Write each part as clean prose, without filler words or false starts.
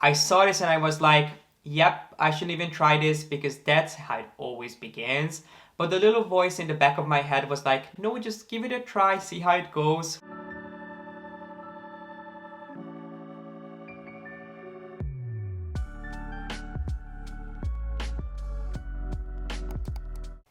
I saw this and I was like, yep, I shouldn't even try this because that's how it always begins. But the little voice in the back of my head was like, no, just give it a try, see how it goes.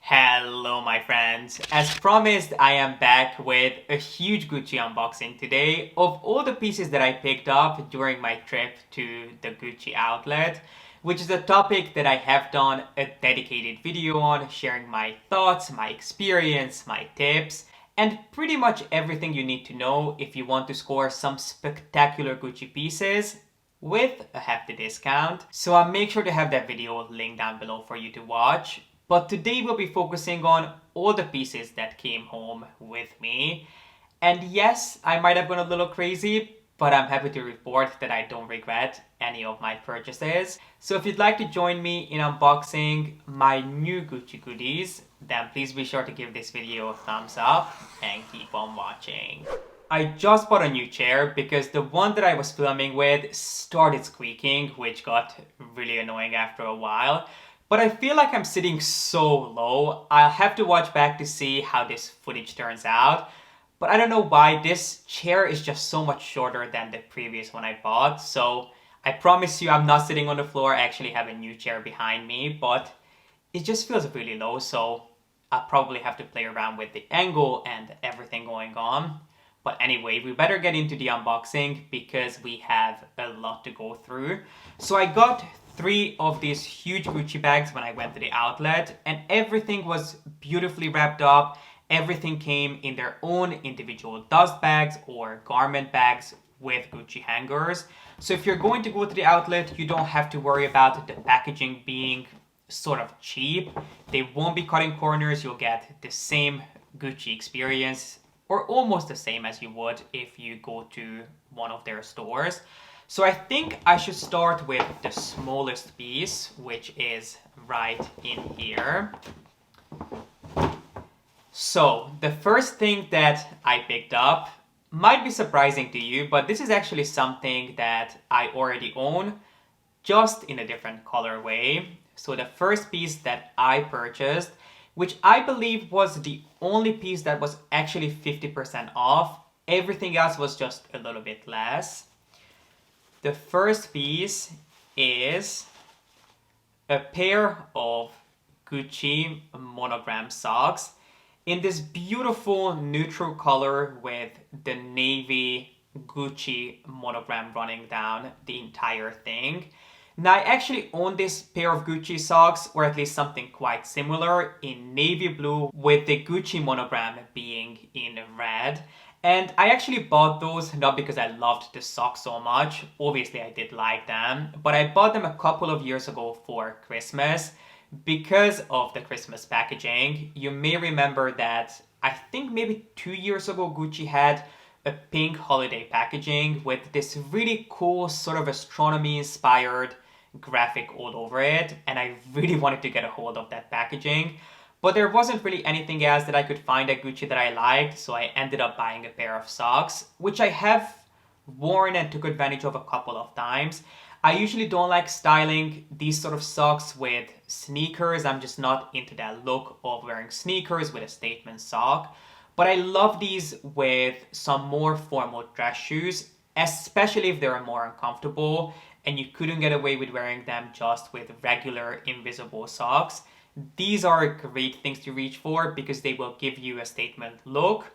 Hello my friends, as promised I am back with a huge Gucci unboxing today of all the pieces that I picked up during my trip to the Gucci outlet, which is a topic that I have done a dedicated video on, sharing my thoughts, my experience, my tips, and pretty much everything you need to know if you want to score some spectacular Gucci pieces with a hefty discount. So I'll make sure to have that video linked down below for you to watch. But today we'll be focusing on all the pieces that came home with me. And yes, I might have gone a little crazy, but I'm happy to report that I don't regret any of my purchases. So if you'd like to join me in unboxing my new Gucci goodies, then please be sure to give this video a thumbs up and keep on watching. I just bought a new chair because the one that I was filming with started squeaking, which got really annoying after a while. But I feel like I'm sitting so low. I'll have to watch back to see how this footage turns out. But I don't know why, this chair is just so much shorter than the previous one I bought. So I promise you I'm not sitting on the floor. I actually have a new chair behind me, but it just feels really low. So I'll probably have to play around with the angle and everything going on. But anyway, we better get into the unboxing because we have a lot to go through. So I got 3 of these huge Gucci bags when I went to the outlet, and everything was beautifully wrapped up. Everything came in their own individual dust bags or garment bags with Gucci hangers. So if you're going to go to the outlet, you don't have to worry about the packaging being sort of cheap. They won't be cutting corners. You'll get the same Gucci experience, or almost the same as you would if you go to one of their stores. So I think I should start with the smallest piece, which is right in here. So the first thing that I picked up might be surprising to you, but this is actually something that I already own, just in a different colorway. So the first piece that I purchased, which I believe was the only piece that was actually 50% off. Everything else was just a little bit less. The first piece is a pair of Gucci monogram socks in this beautiful neutral color with the navy Gucci monogram running down the entire thing. Now, I actually own this pair of Gucci socks, or at least something quite similar, in navy blue with the Gucci monogram being in red. And I actually bought those not because I loved the socks so much. Obviously, I did like them, but I bought them a couple of years ago for Christmas because of the Christmas packaging. You may remember that I think maybe 2 years ago, Gucci had a pink holiday packaging with this really cool sort of astronomy inspired graphic all over it, and I really wanted to get a hold of that packaging. But there wasn't really anything else that I could find at Gucci that I liked, so I ended up buying a pair of socks, which I have worn and took advantage of a couple of times. I usually don't like styling these sort of socks with sneakers. I'm just not into that look of wearing sneakers with a statement sock. But I love these with some more formal dress shoes, especially if they're more uncomfortable and you couldn't get away with wearing them just with regular invisible socks. These are great things to reach for because they will give you a statement look,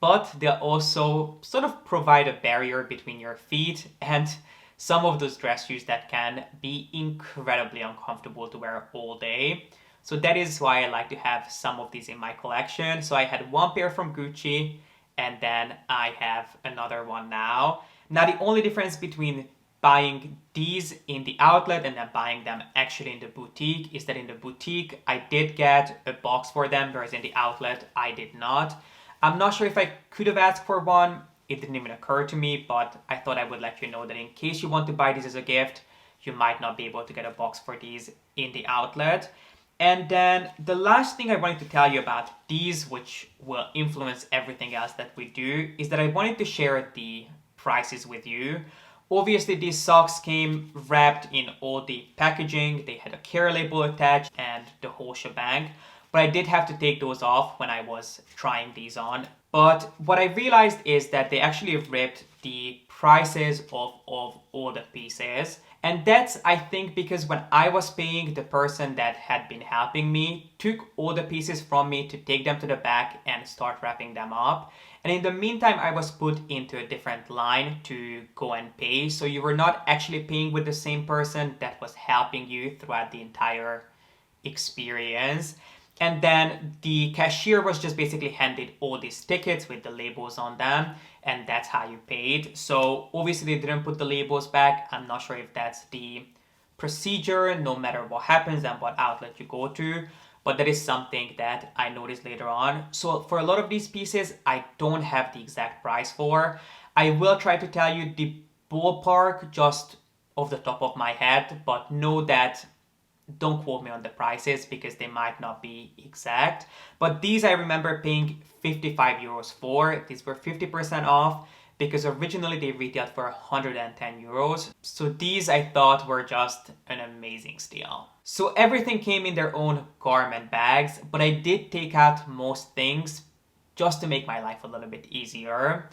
but they'll also sort of provide a barrier between your feet and some of those dress shoes that can be incredibly uncomfortable to wear all day. So that is why I like to have some of these in my collection. So I had one pair from Gucci and then I have another one now. Now the only difference between buying these in the outlet and then buying them actually in the boutique is that in the boutique I did get a box for them, whereas in the outlet I did not. I'm not sure if I could have asked for one. It didn't even occur to me, but I thought I would let you know that in case you want to buy these as a gift, you might not be able to get a box for these in the outlet. And then the last thing I wanted to tell you about these, which will influence everything else that we do, is that I wanted to share the prices with you Obviously, these socks came wrapped in all the packaging. They had a care label attached and the whole shebang. But I did have to take those off when I was trying these on. But what I realized is that they actually ripped the prices of all the pieces. And that's, I think, because when I was paying, the person that had been helping me took all the pieces from me to take them to the back and start wrapping them up. And in the meantime, I was put into a different line to go and pay. So you were not actually paying with the same person that was helping you throughout the entire experience. And then the cashier was just basically handed all these tickets with the labels on them, and that's how you paid. So obviously they didn't put the labels back. I'm not sure if that's the procedure no matter what happens and what outlet you go to, but that is something that I noticed later on. So for a lot of these pieces, I don't have the exact price for. I will try to tell you the ballpark just off the top of my head, but know that don't quote me on the prices because they might not be exact. But these I remember paying 55 euros for. These were 50% off because originally they retailed for 110 euros. So these I thought were just an amazing steal. So everything came in their own garment bags, but I did take out most things just to make my life a little bit easier.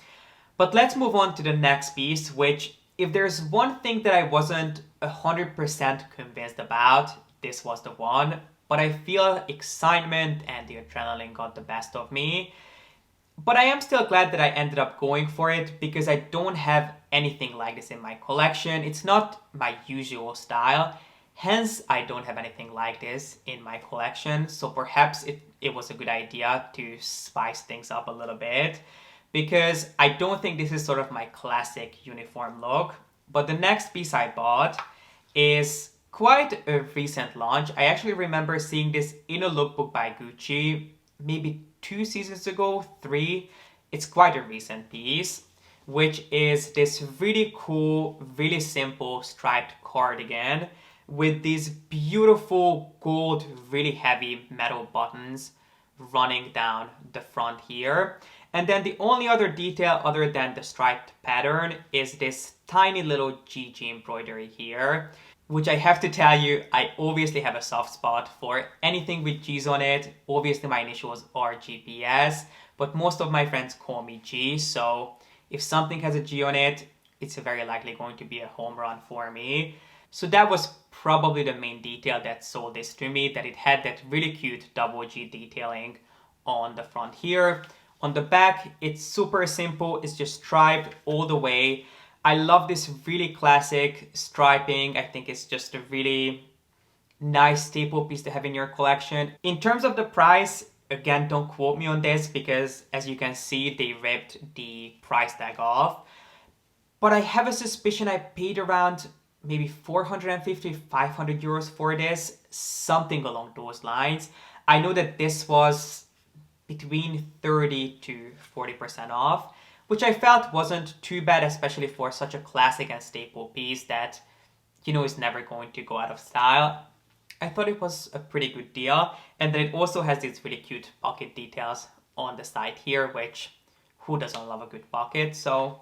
But let's move on to the next piece, which if there's one thing that I wasn't 100% convinced about, this was the one. But I feel excitement and the adrenaline got the best of me. But I am still glad that I ended up going for it because I don't have anything like this in my collection. It's not my usual style. Hence, I don't have anything like this in my collection. So perhaps it was a good idea to spice things up a little bit because I don't think this is sort of my classic uniform look. But the next piece I bought is quite a recent launch. I actually remember seeing this in a lookbook by Gucci maybe 2 seasons ago, 3. It's quite a recent piece, which is this really cool, really simple striped cardigan with these beautiful gold, really heavy metal buttons running down the front here. And then the only other detail other than the striped pattern is this tiny little GG embroidery here, which I have to tell you, I obviously have a soft spot for anything with G's on it. Obviously my initials are G.P.S, but most of my friends call me G, so if something has a G on it, it's very likely going to be a home run for me. So that was probably the main detail that sold this to me, that it had that really cute double G detailing on the front here. On the back, it's super simple, it's just striped all the way. I love this really classic striping. I think it's just a really nice staple piece to have in your collection. In terms of the price, again, don't quote me on this because as you can see, they ripped the price tag off. But I have a suspicion I paid around maybe 450, 500 euros for this, something along those lines. I know that this was between 30 to 40% off, which I felt wasn't too bad, especially for such a classic and staple piece that, you know, is never going to go out of style. I thought it was a pretty good deal. And then it also has these really cute pocket details on the side here, which who doesn't love a good pocket? So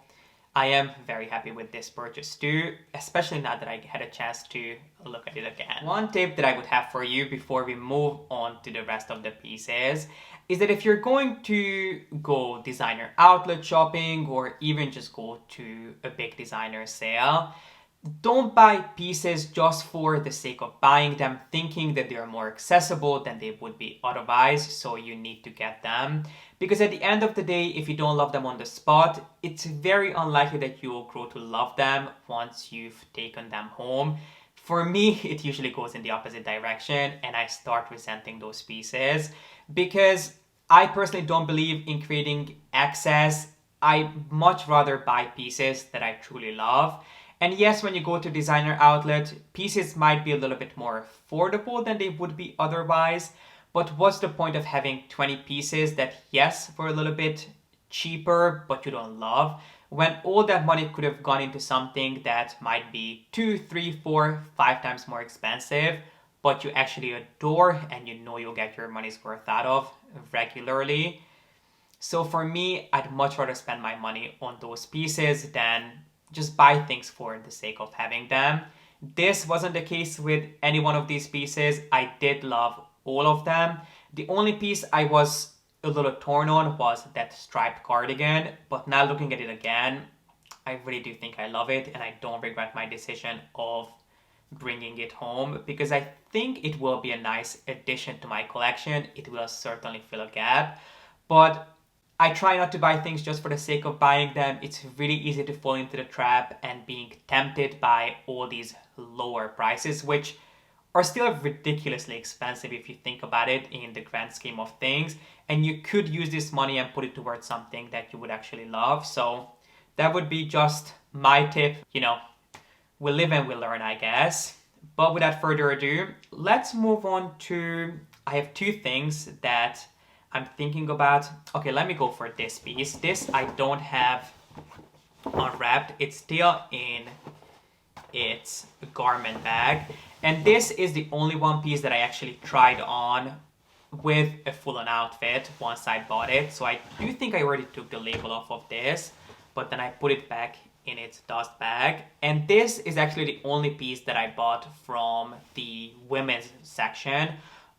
I am very happy with this purchase too, especially now that I had a chance to look at it again. One tip that I would have for you before we move on to the rest of the pieces is that if you're going to go designer outlet shopping or even just go to a big designer sale, don't buy pieces just for the sake of buying them, thinking that they are more accessible than they would be otherwise, so you need to get them. Because at the end of the day, if you don't love them on the spot, it's very unlikely that you will grow to love them once you've taken them home. For me, it usually goes in the opposite direction and I start resenting those pieces because I personally don't believe in creating excess. I much rather buy pieces that I truly love. And yes, when you go to designer outlet, pieces might be a little bit more affordable than they would be otherwise. But what's the point of having 20 pieces that, yes, were a little bit cheaper, but you don't love, when all that money could have gone into something that might be 2, 3, 4, 5 times more expensive, but you actually adore and you know you'll get your money's worth out of regularly. So for me, I'd much rather spend my money on those pieces than just buy things for the sake of having them. This wasn't the case with any one of these pieces. I did love all of them. The only piece I was a little torn on was that striped cardigan, but now looking at it again, I really do think I love it, and I don't regret my decision of bringing it home because I think it will be a nice addition to my collection. It will certainly fill a gap, but I try not to buy things just for the sake of buying them. It's really easy to fall into the trap and being tempted by all these lower prices, which are still ridiculously expensive if you think about it in the grand scheme of things. And you could use this money and put it towards something that you would actually love. So that would be just my tip. We live and we learn, I guess. But without further ado, let's move on to, I have two things that I'm thinking about. Okay, let me go for this piece. This I don't have unwrapped. It's still in its garment bag. And this is the only one piece that I actually tried on with a full-on outfit once I bought it. So I do think I already took the label off of this, but then I put it back in its dust bag. And this is actually the only piece that I bought from the women's section.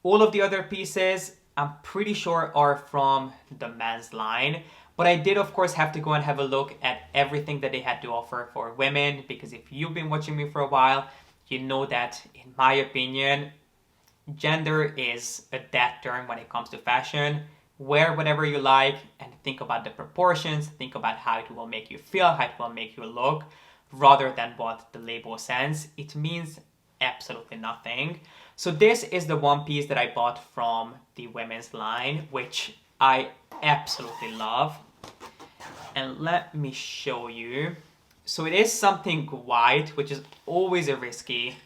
All of the other pieces I'm pretty sure are from the men's line. But I did, of course, have to go and have a look at everything that they had to offer for women, because if you've been watching me for a while, you know that, in my opinion, gender is a dead term when it comes to fashion. Wear whatever you like and think about the proportions, think about how it will make you feel, how it will make you look, rather than what the label says. It means absolutely nothing. So this is the one piece that I bought from the women's line, which I absolutely love. And let me show you. So it is something white, which is always a risky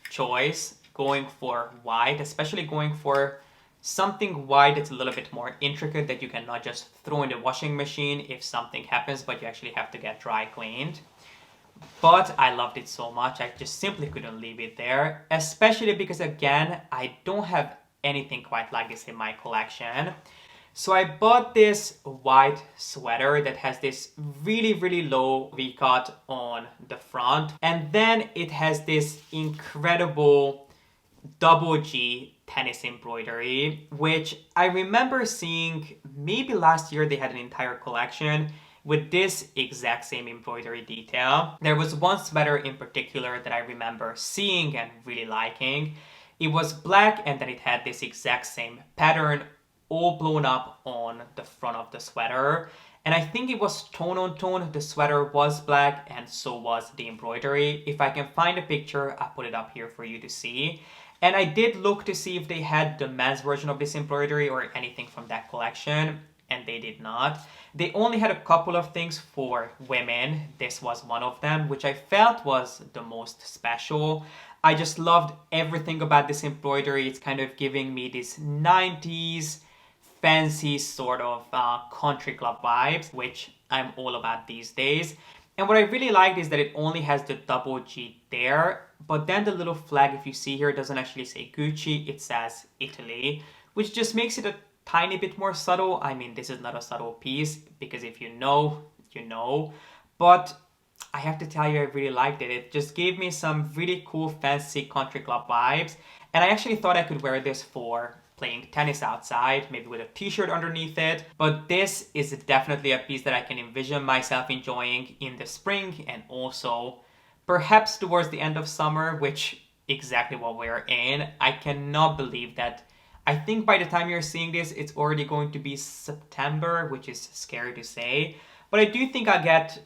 choice, going for white, especially going for something white that's a little bit more intricate that you cannot just throw in the washing machine if something happens, but you actually have to get dry cleaned. But I loved it so much, I just simply couldn't leave it there, especially because, again, I don't have anything quite like this in my collection. So I bought this white sweater that has this really, really low V-cut on the front. And then it has this incredible double G tennis embroidery, which I remember seeing maybe last year. They had an entire collection with this exact same embroidery detail. There was one sweater in particular that I remember seeing and really liking. It was black, and then it had this exact same pattern all blown up on the front of the sweater. And I think it was tone on tone. The sweater was black and so was the embroidery. If I can find a picture, I'll put it up here for you to see. And I did look to see if they had the men's version of this embroidery or anything from that collection, and they did not. They only had a couple of things for women. This was one of them, which I felt was the most special. I just loved everything about this embroidery. It's kind of giving me this 90s fancy sort of country club vibes, which I'm all about these days. And what I really liked is that it only has the double G there, but then the little flag, if you see here, doesn't actually say Gucci, it says Italy, which just makes it a tiny bit more subtle. I mean, this is not a subtle piece, because if you know, you know. But I have to tell you, I really liked it. It just gave me some really cool, fancy country club vibes. And I actually thought I could wear this for playing tennis outside, maybe with a t-shirt underneath it. But this is definitely a piece that I can envision myself enjoying in the spring, and also perhaps towards the end of summer, which exactly what we're in. I cannot believe that. I think by the time you're seeing this, it's already going to be September, which is scary to say. But I do think I'll get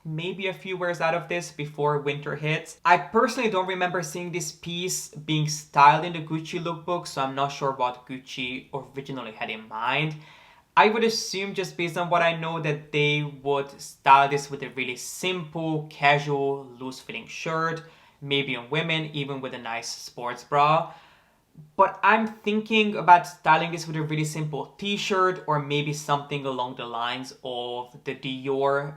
maybe a few wears out of this before winter hits. I personally don't remember seeing this piece being styled in the Gucci lookbook, so I'm not sure what Gucci originally had in mind. I would assume, just based on what I know, that they would style this with a really simple, casual, loose-fitting shirt, maybe on women, even with a nice sports bra. But I'm thinking about styling this with a really simple t-shirt, or maybe something along the lines of the Dior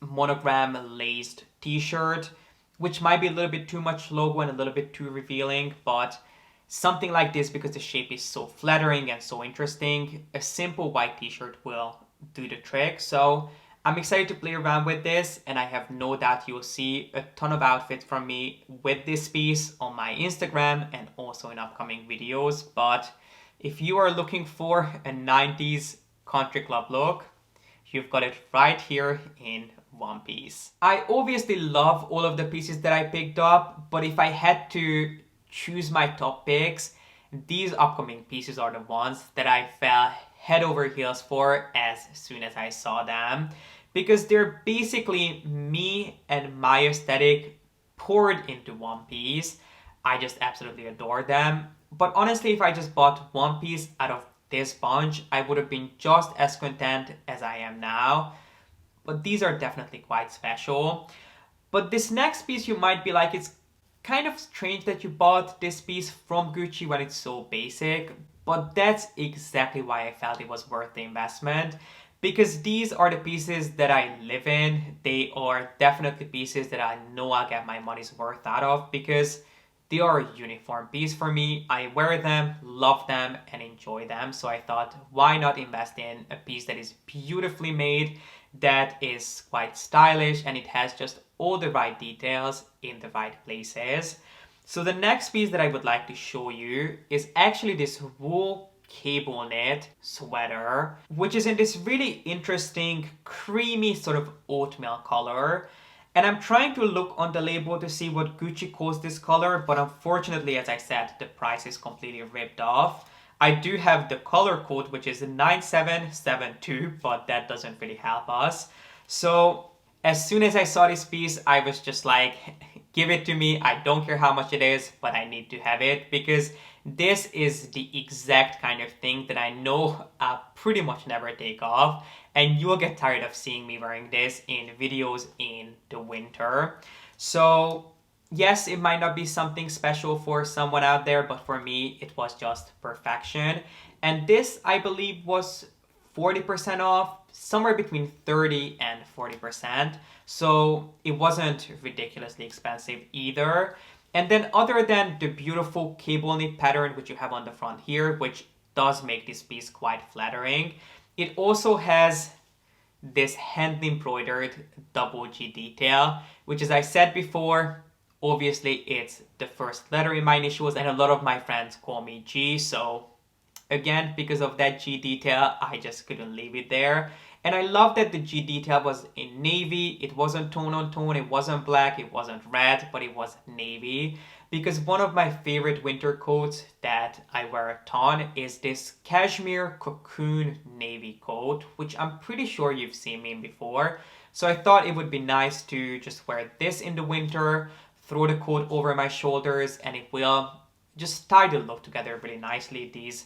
monogram laced t-shirt, which might be a little bit too much logo and a little bit too revealing, but something like this, because the shape is so flattering and so interesting, a simple white t-shirt will do the trick. So I'm excited to play around with this, and I have no doubt you'll see a ton of outfits from me with this piece on my Instagram and also in upcoming videos. But if you are looking for a 90s country club look, you've got it right here in one piece. I obviously love all of the pieces that I picked up, but if I had to choose my top picks, these upcoming pieces are the ones that I fell head over heels for as soon as I saw them, because they're basically me and my aesthetic poured into one piece. I just absolutely adore them. But honestly, if I just bought one piece out of this bunch, I would have been just as content as I am now. But these are definitely quite special. But this next piece, you might be like, it's kind of strange that you bought this piece from Gucci when it's so basic. But that's exactly why I felt it was worth the investment. Because these are the pieces that I live in. They are definitely pieces that I know I'll get my money's worth out of, because they are a uniform piece for me. I wear them, love them, and enjoy them. So I thought, why not invest in a piece that is beautifully made, that is quite stylish, and it has just all the right details in the right places. So the next piece that I would like to show you is actually this wool cable knit sweater, which is in this really interesting creamy sort of oatmeal color. And I'm trying to look on the label to see what Gucci calls this color, but unfortunately, as I said, the price is completely ripped off. I do have the color code, which is 9772, but that doesn't really help us. So as soon as I saw this piece, I was just like, give it to me. I don't care how much it is, but I need to have it, because this is the exact kind of thing that I know I'll pretty much never take off, and you'll get tired of seeing me wearing this in videos in the winter. So yes, it might not be something special for someone out there, but for me, it was just perfection. And this, I believe, was 40% off, somewhere between 30 and 40%. So it wasn't ridiculously expensive either. And then other than the beautiful cable knit pattern which you have on the front here, which does make this piece quite flattering, it also has this hand embroidered double G detail, which, as I said before, obviously it's the first letter in my initials, and a lot of my friends call me G, so again, because of that G detail, I just couldn't leave it there. And I love that the G detail was in navy. It wasn't tone on tone, it wasn't black, it wasn't red, but it was navy. Because one of my favorite winter coats that I wear a ton is this cashmere cocoon navy coat, which I'm pretty sure you've seen me in before. So I thought it would be nice to just wear this in the winter, throw the coat over my shoulders, and it will just tie the look together really nicely. These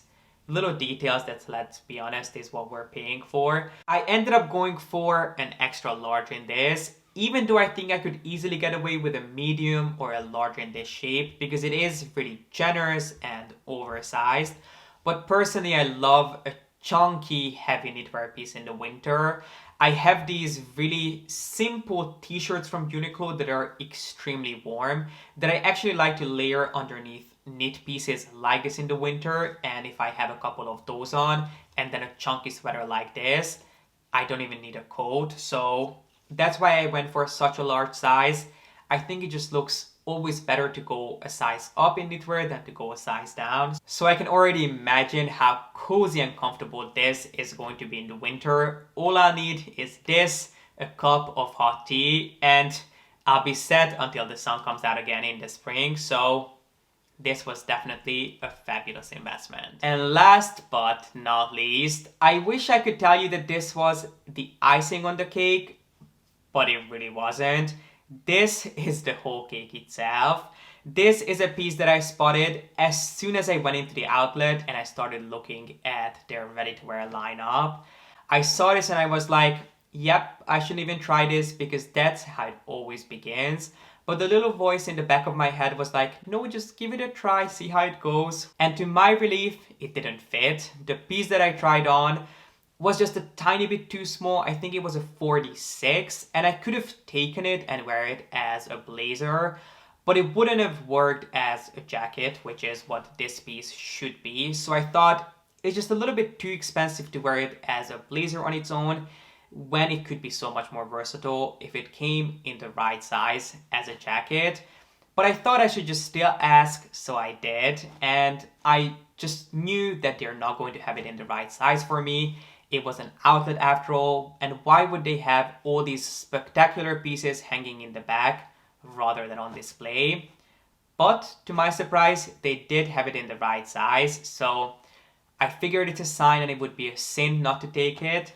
little details that, let's be honest, is what we're paying for. I ended up going for an extra large in this, even though I think I could easily get away with a medium or a large in this shape, because it is really generous and oversized. But personally, I love a chunky, heavy knitwear piece in the winter. I have these really simple t-shirts from Uniqlo that are extremely warm, that I actually like to layer underneath knit pieces like this in the winter. And if I have a couple of those on and then a chunky sweater like this, I don't even need a coat. So that's why I went for such a large size. I think it just looks always better to go a size up in knitwear than to go a size down. So I can already imagine how cozy and comfortable this is going to be in the winter. All I need is this, a cup of hot tea, and I'll be set until the sun comes out again in the spring. So this was definitely a fabulous investment. And last but not least, I wish I could tell you that this was the icing on the cake, but it really wasn't. This is the whole cake itself. This is a piece that I spotted as soon as I went into the outlet and I started looking at their ready-to-wear lineup. I saw this and I was like, yep, I should even try this, because that's how it always begins. But the little voice in the back of my head was like, no, just give it a try, see how it goes. And to my relief, it didn't fit. The piece that I tried on was just a tiny bit too small. I think it was a 46, and I could have taken it and wear it as a blazer, but it wouldn't have worked as a jacket, which is what this piece should be. So I thought it's just a little bit too expensive to wear it as a blazer on its own. when it could be so much more versatile if it came in the right size as a jacket. But I thought I should just still ask, so I did. And I just knew that they're not going to have it in the right size for me. It was an outlet after all, and why would they have all these spectacular pieces hanging in the back rather than on display? But to my surprise, they did have it in the right size, so I figured it's a sign and it would be a sin not to take it.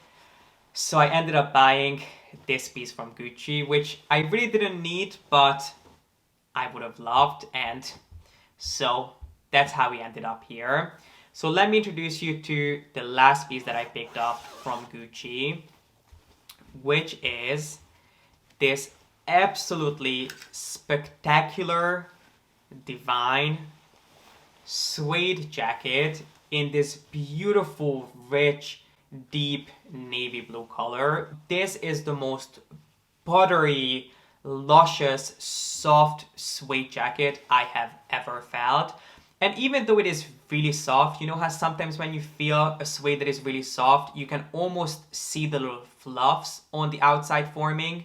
So I ended up buying this piece from Gucci, which I really didn't need, but I would have loved, and so that's how we ended up here. So let me introduce you to the last piece that I picked up from Gucci, which is this absolutely spectacular, divine suede jacket in this beautiful, rich, deep navy blue color. This is the most buttery, luscious, soft suede jacket I have ever felt. And even though it is really soft, you know how sometimes when you feel a suede that is really soft, you can almost see the little fluffs on the outside forming?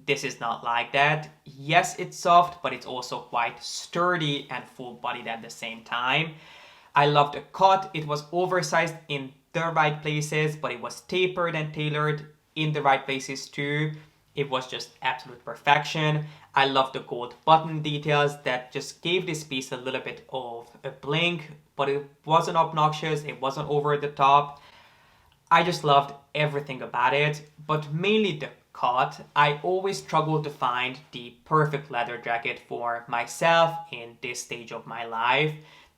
This is not like that. Yes, it's soft, but it's also quite sturdy and full-bodied at the same time. I love the cut. It was oversized in the right places, but it was tapered and tailored in the right places too. It was just absolute perfection. I love the gold button details that just gave this piece a little bit of a bling, but it wasn't obnoxious, it wasn't over the top. I just loved everything about it, but mainly the cut. I always struggle to find the perfect leather jacket for myself in this stage of my life.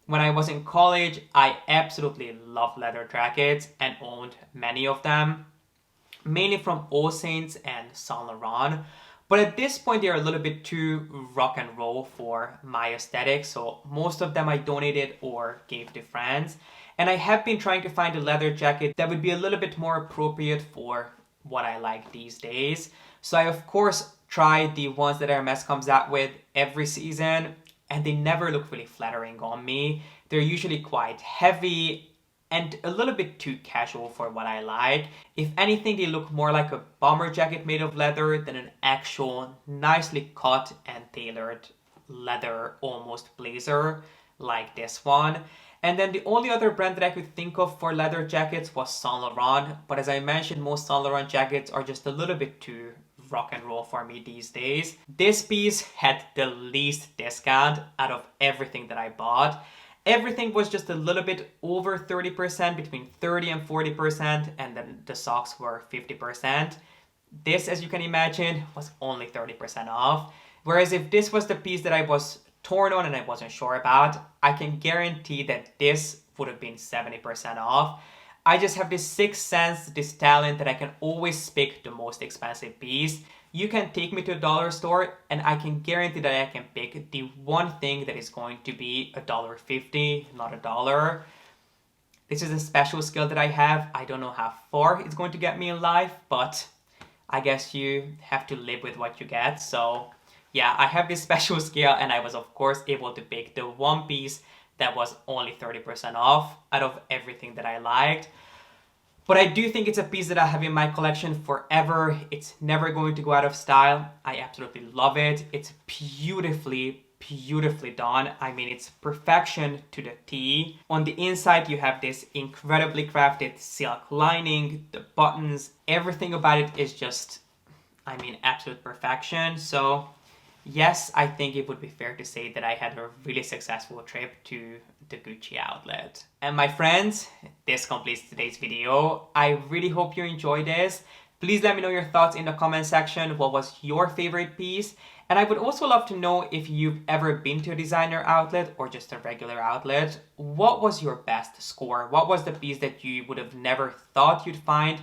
When I was in college, I absolutely loved leather jackets and owned many of them, mainly from All Saints and Saint Laurent. But at this point, they're a little bit too rock and roll for my aesthetic, so most of them I donated or gave to friends. And I have been trying to find a leather jacket that would be a little bit more appropriate for what I like these days. So I of course tried the ones that Hermes comes out with every season, and they never look really flattering on me. They're usually quite heavy and a little bit too casual for what I like. If anything, they look more like a bomber jacket made of leather than an actual nicely cut and tailored leather almost blazer like this one. And then the only other brand that I could think of for leather jackets was Saint Laurent, but as I mentioned, most Saint Laurent jackets are just a little bit too rock and roll for me these days. This piece had the least discount out of everything that I bought. Everything was just a little bit over 30%, between 30 and 40%, and then the socks were 50%. This, as you can imagine, was only 30% off. Whereas if this was the piece that I was torn on and I wasn't sure about, I can guarantee that this would have been 70% off. I just have this sixth sense, this talent that I can always pick the most expensive piece. You can take me to a dollar store and I can guarantee that I can pick the one thing that is going to be $1.50, not $1. This is a special skill that I have. I don't know how far it's going to get me in life, but I guess you have to live with what you get. So yeah, I have this special skill and I was of course able to pick the one piece that was only 30% off out of everything that I liked. But I do think it's a piece that I have in my collection forever. It's never going to go out of style. I absolutely love it. It's beautifully, beautifully done. I mean, it's perfection to the T. On the inside, you have this incredibly crafted silk lining, the buttons, everything about it is just, I mean, absolute perfection. So yes, I think it would be fair to say that I had a really successful trip to the Gucci outlet. And my friends, this completes today's video. I really hope you enjoyed this. Please let me know your thoughts in the comment section. What was your favorite piece? And I would also love to know if you've ever been to a designer outlet or just a regular outlet. What was your best score? What was the piece that you would have never thought you'd find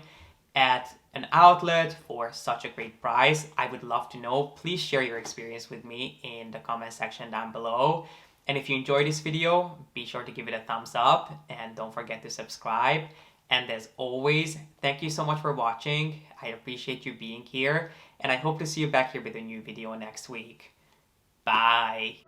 at an outlet for such a great price? I would love to know. Please share your experience with me in the comment section down below. And if you enjoyed this video, be sure to give it a thumbs up and don't forget to subscribe. And as always, thank you so much for watching. I appreciate you being here and I hope to see you back here with a new video next week. Bye.